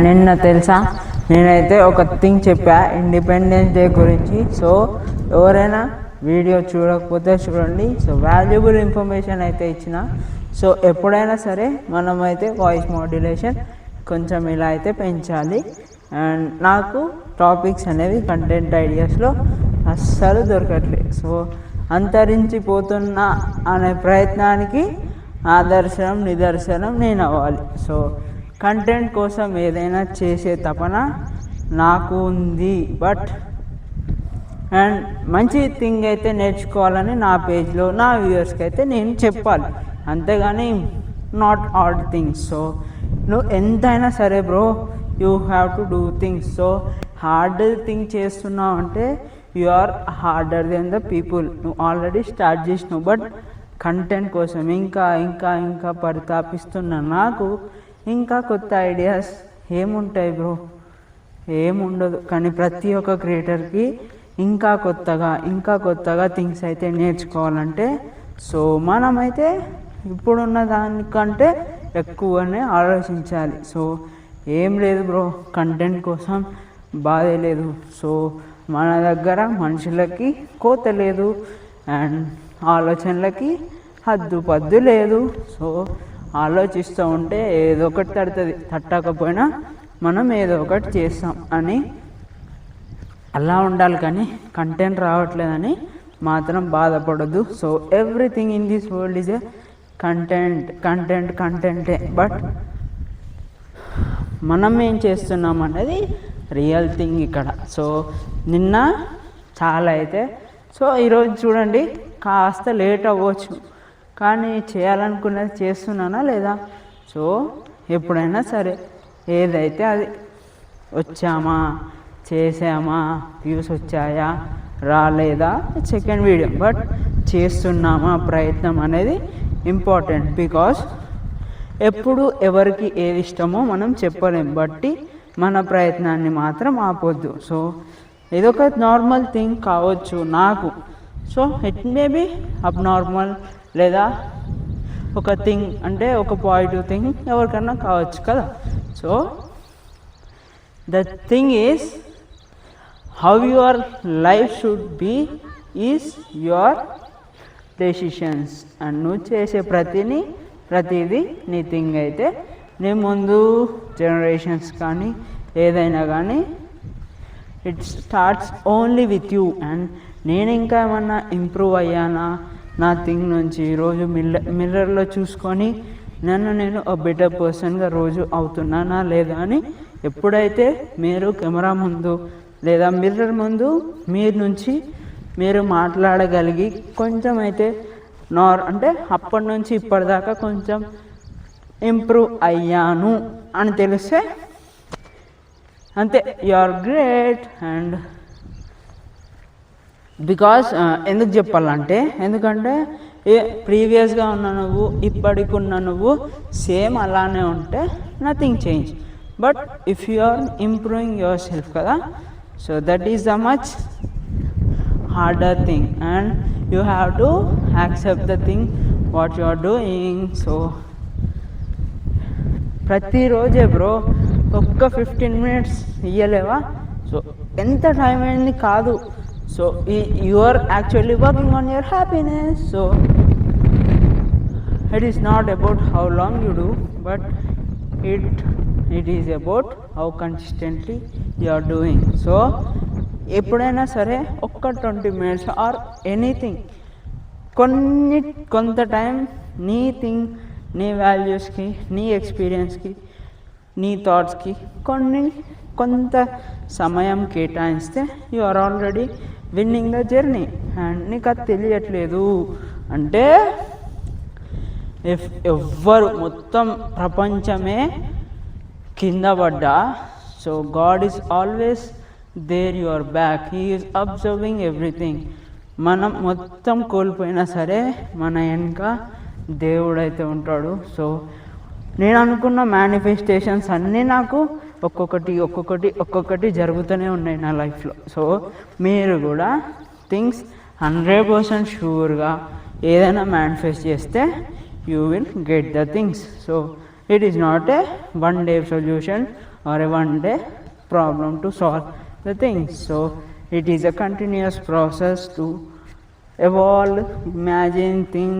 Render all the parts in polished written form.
నిన్న తెలుసా నేనైతే ఒక థింగ్ చెప్పా ఇండిపెండెన్స్ డే గురించి. సో ఎవరైనా వీడియో చూడకపోతే చూడండి. సో వాల్యుబుల్ ఇన్ఫర్మేషన్ అయితే ఇచ్చిన. సో ఎప్పుడైనా సరే మనమైతే వాయిస్ మాడ్యులేషన్ కొంచెం ఇలా అయితే పెంచాలి. అండ్ నాకు టాపిక్స్ అనేవి కంటెంట్ ఐడియాస్లో అస్సలు దొరకట్లేదు. సో అంతరించిపోతున్న అనే ప్రయత్నానికి ఆదర్శనం నిదర్శనం నేను అవ్వాలి. సో కంటెంట్ కోసం ఏదైనా చేసే తపన నాకు ఉంది. బట్ అండ్ మంచి థింగ్ అయితే నేర్చుకోవాలని నా పేజ్లో నా వ్యూవర్స్కి అయితే నేను చెప్పాలి, అంతేగాని నాట్ ఆల్ థింగ్స్. సో నువ్వు ఎంతైనా సరే bro, you have to do things. So hard thing చేస్తున్నావు అంటే you are harder then the people. నువ్వు ఆల్రెడీ స్టార్ట్ చేసినావు, బట్ కంటెంట్ కోసం ఇంకా ఇంకా ఇంకా పరితాపిస్తున్న నాకు ఇంకా కొత్త ఐడియాస్ ఏముంటాయి బ్రో? ఏముండదు. కానీ ప్రతి ఒక్క క్రియేటర్కి ఇంకా కొత్తగా థింగ్స్ అయితే నేర్చుకోవాలంటే సో మనమైతే ఇప్పుడున్న దానికంటే ఎక్కువనే ఆలోచించాలి. సో ఏం లేదు బ్రో, కంటెంట్ కోసం బాధే లేదు. సో మన దగ్గర మనుషులకి కోత లేదు అండ్ ఆలోచనలకి హద్దు లేదు. సో ఆలోచిస్తూ ఉంటే ఏదో ఒకటి తడుతుంది, తట్టకపోయినా మనం ఏదో ఒకటి చేస్తాం అని అలా ఉండాలి. కానీ కంటెంట్ రావట్లేదని మాత్రం బాధపడద్దు. So everything in this world is a కంటెంటే. బట్ మనం ఏం చేస్తున్నాం అనేది రియల్ థింగ్ ఇక్కడ. సో నిన్న చాలా అయితే సో ఈరోజు చూడండి కాస్త లేట్ అవ్వచ్చు, కానీ చేయాలనుకున్నది చేస్తున్నానా లేదా? సో ఎప్పుడైనా సరే ఏదైతే అది వచ్చామా, చేసామా, వ్యూస్ వచ్చాయా రాలేదా సెకండ్ వీడియో, బట్ చేస్తున్నామా ప్రయత్నం అనేది ఇంపార్టెంట్. బికాస్ ఎప్పుడు ఎవరికి ఏది ఇష్టమో మనం చెప్పలేం, బట్టి మన ప్రయత్నాన్ని మాత్రం ఆపొద్దు. సో ఇదొక నార్మల్ థింగ్ కావచ్చు నాకు. సో ఇట్ మే బి అబ్ నార్మల్ లేదా ఒక థింగ్ అంటే ఒక పాజిటివ్ థింగ్ ఎవరికన్నా కావచ్చు కదా. So the thing is how your life should be is your decisions. And నువ్వు చేసే ప్రతిదీ నీ థింగ్ అయితే నీ ముందు జనరేషన్స్ కానీ ఏదైనా కానీ it starts only with you. And నేను ఇంకా ఏమన్నా ఇంప్రూవ్ అయ్యానా నా థింగ్ నుంచి? రోజు మిర్రర్లో చూసుకొని నేను ఒక బెటర్ పర్సన్గా రోజు అవుతున్నానా లేదా అని ఎప్పుడైతే మీరు కెమెరా ముందు లేదా మిర్రర్ ముందు మీరు మాట్లాడగలిగి కొంచెం అయితే అంటే అప్పటి నుంచి ఇప్పటిదాకా కొంచెం ఇంప్రూవ్ అయ్యాను అని తెలిస్తే అంతే, you are great. And because ఎందుకు చెప్పాలంటే ఎందుకంటే ప్రీవియస్గా ఉన్న నువ్వు ఇప్పటికి ఉన్న నువ్వు సేమ్ అలానే ఉంటే nothing change. But if you are improving yourself కదా, so that is the much harder thing and you have to accept the thing what you are doing. So ప్రతిరోజే బ్రో ఒక్క 15 minutes ఇయ్యలేవా? So ఎంత time అయింది కాదు. So you are actually working on your happiness. So it is not about how long you do, but it is about how consistently you are doing. So ఎప్పుడైనా సరే ఒక్క 20 minutes or anything కొంత time నీ వాల్యూస్కి, నీ ఎక్స్పీరియన్స్కి, నీ థాట్స్కి కొంత సమయం కేటాయిస్తే you are already winning the journey. And నీకు అది తెలియట్లేదు అంటే ఎవ్వరు మొత్తం ప్రపంచమే కింద పడ్డా so God is always there your back, he is observing everything. మనం మొత్తం కోల్పోయినా సరే మన వెనుక దేవుడైతే ఉంటాడు. సో నేను అనుకున్న మేనిఫెస్టేషన్స్ అన్నీ నాకు ఒక్కొక్కటి జరుగుతూనే ఉన్నాయి నా లైఫ్లో. సో మీరు కూడా థింగ్స్ 100% షూర్గా ఏదైనా మేనిఫెస్ట్ చేస్తే you will get the things. So it is not a 1 day solution or a one day problem to solve the things. So it is a continuous process to evolve, imagine, think,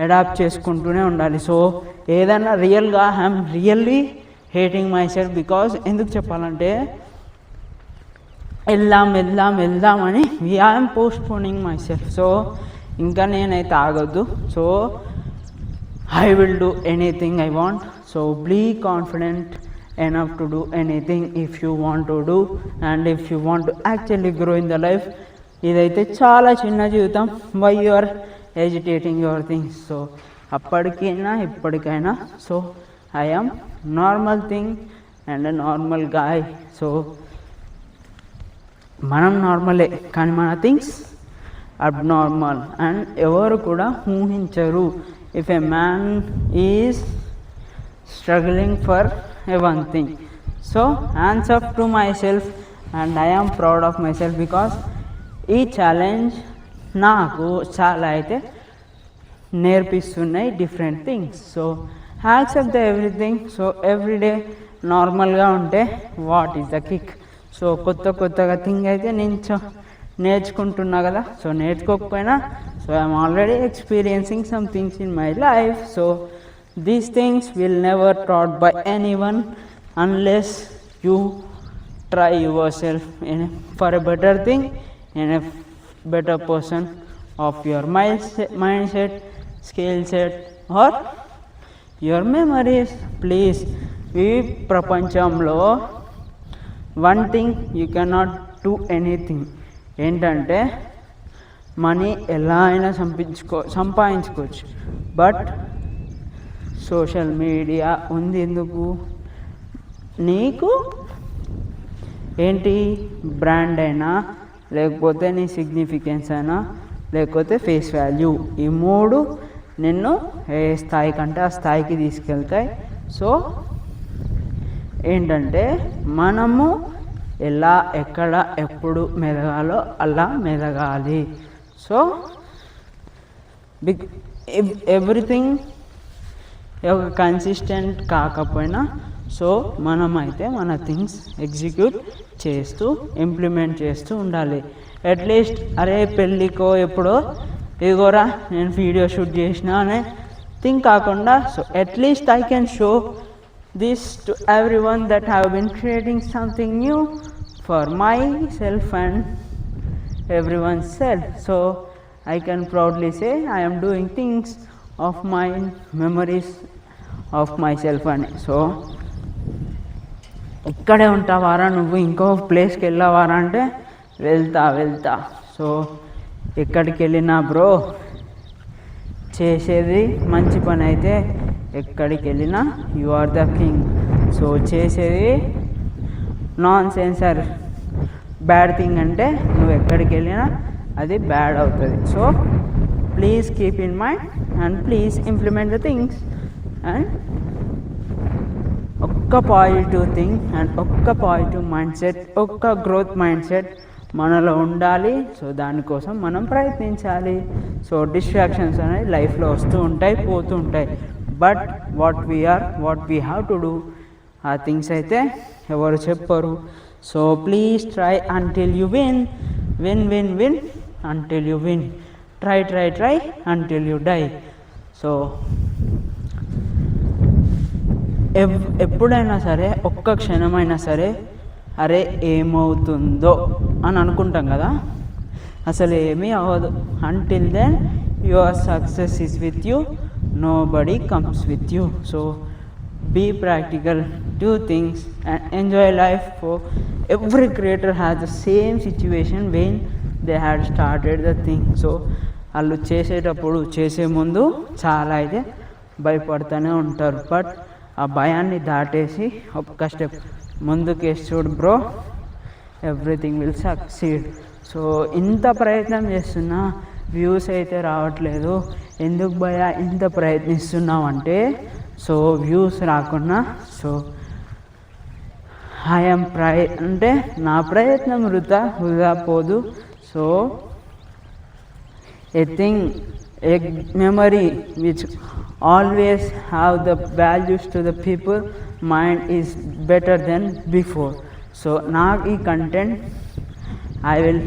adapt చేసుకుంటూనే ఉండాలి. So ఏదైనా రియల్గా I'm really hating myself because ఎందుకు చెప్పాలంటే వెళ్దాం అని I'm postponing myself. So ఇంకా నేనైతే ఆగొద్దు. So I will do anything I want. So be confident enough to do anything if you want to do and if you want to actually grow in the life. ఇదైతే చాలా చిన్న జీవితం. Why you are agitating your things. So అప్పటికైనా ఇప్పటికైనా so I am normal thing and normal guy. So మనం నార్మలే కానీ మన థింగ్స్ అబ్నార్మల్ అండ్ ఎవరు కూడా ఊహించరు. If a man is struggling for a one thing, so hands up to myself and I am proud of myself because ఈ challenge నాకు చాలా అయితే నేర్పిస్తున్నాయి different things. So accept the everything. So everyday నార్మల్గా ఉంటే what is the kick. So కొత్తగా thing అయితే నేను నేర్చుకుంటున్నా కదా. సో నేర్చుకోకపోయినా so I'm already experiencing some things in my life. So these things will never taught by anyone unless you try yourself for a better thing and a better person of your mindset, skill set or your memories. Please, ఈ ప్రపంచంలో one thing you cannot do anything ఏంటంటే money ఎలా అయినా సంపాదించుకోవచ్చు. But social media ఉంది ఎందుకు? నీకు ఏంటి బ్రాండ్ అయినా లేకపోతే నీ సిగ్నిఫికెన్స్ అయినా లేకపోతే ఫేస్ వాల్యూ, ఈ మూడు నిన్ను ఏ స్థాయి కంటే ఆ స్థాయికి తీసుకెళ్తాయి. సో ఏంటంటే మనము ఎలా ఎక్కడ ఎప్పుడు మెదగాలో అలా మెదగాలి. సో ఎవ్రీథింగ్ కన్సిస్టెంట్ కాకపోయినా సో మనమైతే మన థింగ్స్ ఎగ్జిక్యూట్ చేస్తూ ఇంప్లిమెంట్ చేస్తూ ఉండాలి. అట్లీస్ట్ అరే పెళ్ళికో ఎప్పుడో ఇదిగోరా నేను వీడియో షూట్ చేసిన అనే థింగ్ కాకుండా so at least I can show this to every one that have been creating something new for my self and every one self. So I can proudly say I am doing things of my memories of myself అని. So ఇక్కడే ఉంటావారా నువ్వు ఇంకో ప్లేస్కి వెళ్ళావారా అంటే వెళ్తా. So ఎక్కడికి వెళ్ళినా bro చేసేది మంచి పని అయితే ఎక్కడికి వెళ్ళినా you are the king. So చేసేది నాన్ సెన్సర్ బ్యాడ్ థింగ్ అంటే నువ్వు ఎక్కడికి వెళ్ళినా అది బ్యాడ్ అవుతుంది. So please keep in mind and please implement the things and ఒక్క పాజిటివ్ థింగ్ అండ్ ఒక్క పాజిటివ్ మైండ్ సెట్, ఒక్క గ్రోత్ మైండ్ సెట్ మనలో ఉండాలి. సో దానికోసం మనం ప్రయత్నించాలి. సో డిస్ట్రాక్షన్స్ అనేవి లైఫ్లో వస్తూ ఉంటాయి పోతూ ఉంటాయి. But what we have to do ఆ థింగ్స్ అయితే ఎవరు చెప్పరు. So please try until you win until you win. Try until you die. So ఎప్పుడైనా సరే ఒక్క క్షణమైనా సరే అరే ఏమవుతుందో అని అనుకుంటాం కదా, అసలు ఏమీ అవ్వదు. Until then your success is with you, nobody comes with you. So be practical, do things and enjoy life. For every creator has the same situation when they had started the thing. So వాళ్ళు చేసే ముందు చాలా అయితే భయపడుతూనే ఉంటారు. But ఆ భయాన్ని దాటేసి ఒక్క స్టెప్ ముందుకేసి చూడు bro, everything will succeed. So ఇంత ప్రయత్నం చేస్తున్నా వ్యూస్ అయితే రావట్లేదు, ఎందుకు భయ ఇంత ప్రయత్నిస్తున్నావు అంటే, సో వ్యూస్ రాకున్నా సో ఐఎమ్ అంటే నా ప్రయత్నం వృధా పోదు. So a memory which always have the values to the people mind is better than before. So నాకు ఈ content I will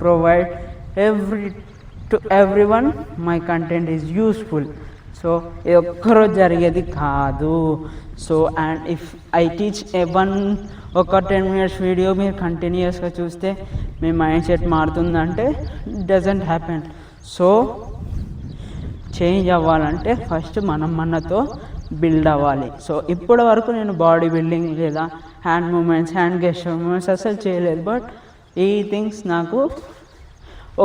provide to every one. My content is useful. So ఇది ఒక్కరోజు జరిగేది కాదు. So and if I teach ఒక 10 minutes video మీరు కంటిన్యూస్గా చూస్తే మీ మైండ్ సెట్ మారుతుందంటే it doesn't happen. So change అవ్వాలంటే ఫస్ట్ మనతో బిల్డ్ అవ్వాలి. సో ఇప్పటి వరకు నేను బాడీ బిల్డింగ్ లేదా hand moments, hand gesture moments అసలు చేయలేదు. బట్ ఈ థింగ్స్ నాకు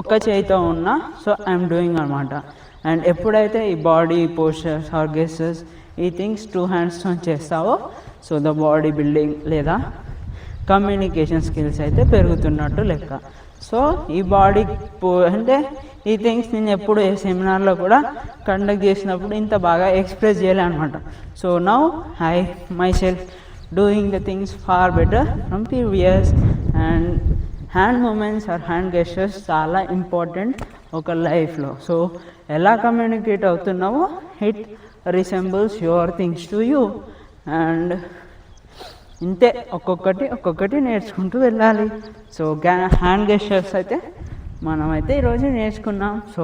ఒక్క చేయితో ఉన్నా. సో ఐఎమ్ డూయింగ్ అనమాట. అండ్ ఎప్పుడైతే ఈ బాడీ పోస్చర్స్ ఆర్ గెస్చర్స్ ఈ థింగ్స్ 2 handsతో చేస్తావో సో ద బాడీ బిల్డింగ్ లేదా కమ్యూనికేషన్ స్కిల్స్ అయితే పెరుగుతున్నట్టు లెక్క. సో ఈ బాడీ అంటే ఈ థింగ్స్ నేను ఎప్పుడు ఏ సెమినార్లో కూడా కండక్ట్ చేసినప్పుడు ఇంత బాగా ఎక్స్ప్రెస్ చేయలే అనమాట. So now I myself doing the things far better from previous. And hand moments or hand gestures చాలా ఇంపార్టెంట్ ఒక లైఫ్లో. సో ఎలా కమ్యూనికేట్ అవుతున్నావో it resembles your things to you. And ఇంతే ఒక్కొక్కటి నేర్చుకుంటూ వెళ్ళాలి. సో హ్యాండ్ గెస్చర్స్ అయితే మనమైతే ఈరోజు నేర్చుకున్నాం. So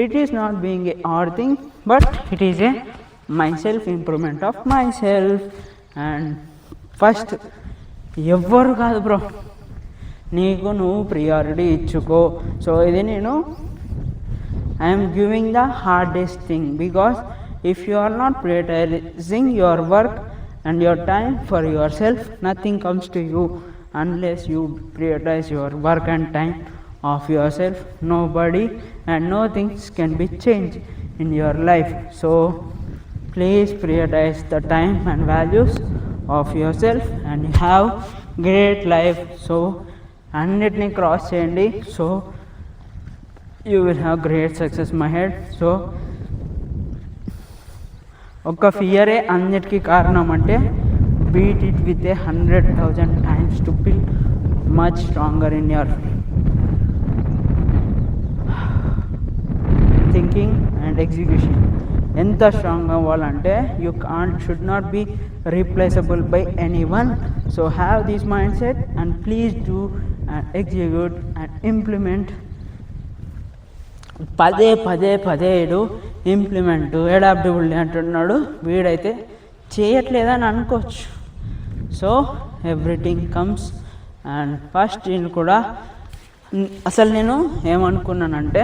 it is not being a odd thing but it is a myself improvement of myself. And first ఎవ్వరు కాదు బ్రో, నీకు నువ్వు ప్రియారిటీ ఇచ్చుకో. సో ఇది నేను I'm giving the hardest thing because if you are not prioritizing your work and your time for yourself, nothing comes to you. Unless you prioritize your work and time of yourself, nobody and no things can be changed in your life. So please prioritize the time and values of yourself and you have great life. So అన్నిటిని cross చేయండి. So you will have great success my head. So ఒక ఫియరే అన్నిటికీ కారణం అంటే beat it with 100,000 times to build much stronger in your thinking and execution. ఎంత strong అవ్వాలంటే you should not be replaceable by anyone. So have this mindset and please do and execute and implement. పదే implement adaptability అంటున్నాడు, వీడైతే చేయట్లేదని అనుకోవచ్చు. So everything comes. And first నేను కూడా అసలు నేను ఏమనుకున్నానంటే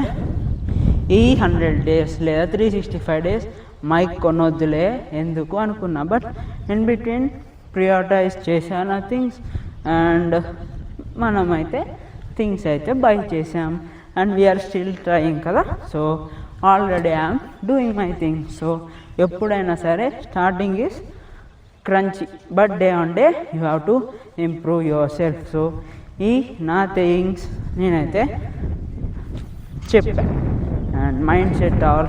ఈ 100 days లేదా 365 days మైక్ కొనొద్దులే ఎందుకు అనుకున్నా. బట్ ఇన్ బిట్వీన్ ప్రియారిటైజ్ చేశాను థింగ్స్ అండ్ మనమైతే థింగ్స్ అయితే బై చేసాం. అండ్ వీఆర్ స్టిల్ ట్రయింగ్ కదా. So already I'm doing my thing. So ఎప్పుడైనా సరే starting is crunchy but day on day you have to improve yourself. So ఈ నా things నేనైతే చెప్పాను. And mindset or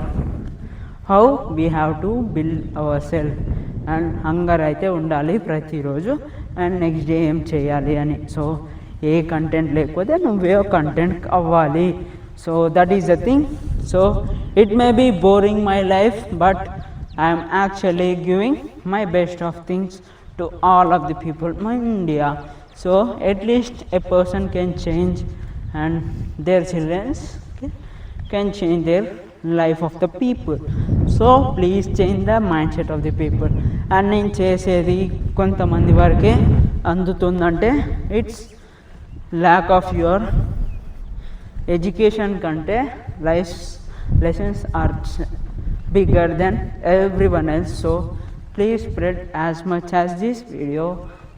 how we have to build our self. And hunger అయితే ఉండాలి ప్రతిరోజు. And next day ఏం చేయాలి అని. సో ఏ కంటెంట్ లేకపోతే నువ్వే కంటెంట్ అవ్వాలి. So that is the thing. So it may be boring my life but I'm actually giving my best of things to all of the people my India. So at least a person can change and their childrens can change their life of the people. So please change the mind set of the people. And నేను చేసేది కొంతమంది వరకే అందుతుందంటే it's lack of your education కంటే life lessons are bigger than everyone else. So please spread as much as this video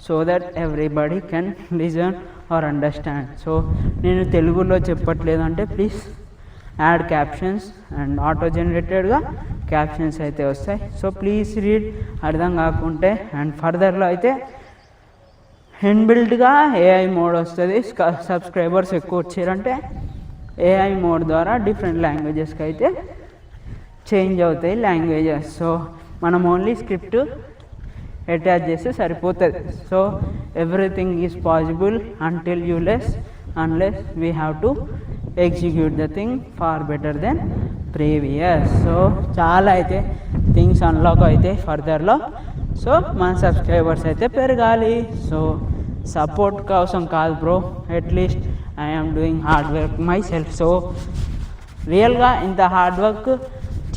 so that everybody can listen or understand. So నేను తెలుగులో చెప్పట్లేదు అంటే please add captions and auto జనరేటెడ్గా captions అయితే వస్తాయి. So please read. అర్థం కాకుంటే and ఫర్దర్లో అయితే ఇన్బిల్ట్గా ఏఐ మోడ్ వస్తుంది. సబ్స్క్రైబర్స్ ఎక్కువ వచ్చారంటే ఏఐ మోడ్ ద్వారా డిఫరెంట్ లాంగ్వేజెస్కి అయితే చేంజ్ అవుతాయి లాంగ్వేజెస్. సో మనం ఓన్లీ స్క్రిప్ట్ అటాచ్ చేస్తే సరిపోతుంది. So everything is possible until you unless we have to execute the thing far better than previous. So చాలా అయితే థింగ్స్ అన్లాక్ అయితే ఫర్దర్లో. సో మన సబ్స్క్రైబర్స్ అయితే పెరగాలి. సో సపోర్ట్ కోసం కాదు bro, at least I'm doing hard work myself. So రియల్గా ఇంత హార్డ్ వర్క్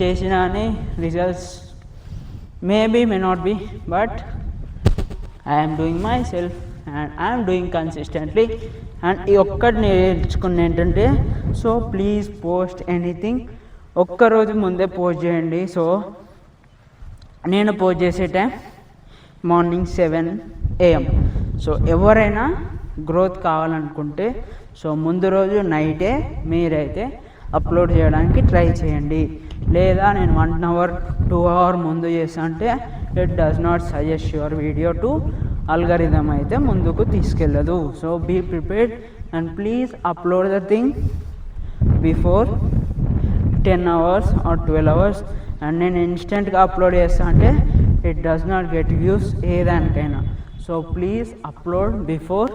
చేసినాని results maybe may not be, but I'm doing myself and I'm doing consistently. And ఈ ఒక్కటి నేర్చుకున్న ఏంటంటే, సో ప్లీజ్ పోస్ట్ ఎనీథింగ్ ఒక్కరోజు ముందే పోస్ట్ చేయండి. సో నేను పోస్ట్ చేసే టైం మార్నింగ్ 7 AM. సో ఎవరైనా గ్రోత్ కావాలనుకుంటే సో ముందు రోజు నైటే మీరైతే అప్లోడ్ చేయడానికి ట్రై చేయండి. లేదా నేను 1 hour 2 hour ముందు చేస్తా అంటే it does not suggest your video to algorithm అయితే ముందుకు తీసుకెళ్ళదు. So be prepared and please upload the thing before 10 hours or 12 hours. And నేను ఇన్స్టెంట్గా అప్లోడ్ చేస్తా అంటే it does not get views ఏదానికైనా. సో ప్లీజ్ అప్లోడ్ బిఫోర్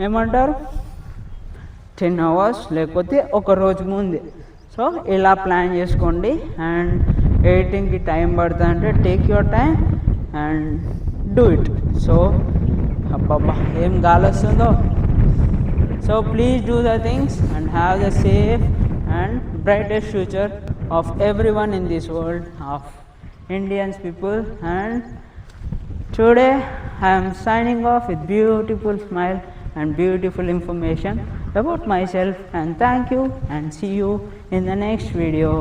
ఏమంటారు 10 hours లేకపోతే ఒక రోజు ముందే. సో ఇలా ప్లాన్ చేసుకోండి. అండ్ ఎడిటింగ్కి టైం పడుతుంది అంటే take your time and do it. So అబ్బబ్బా ఏం గాలి వస్తుందో. So please do the things and have the safe and brightest future of everyone in this world of Indian people. And today I am signing off with beautiful smile and beautiful information about myself. And thank you and see you in the next video.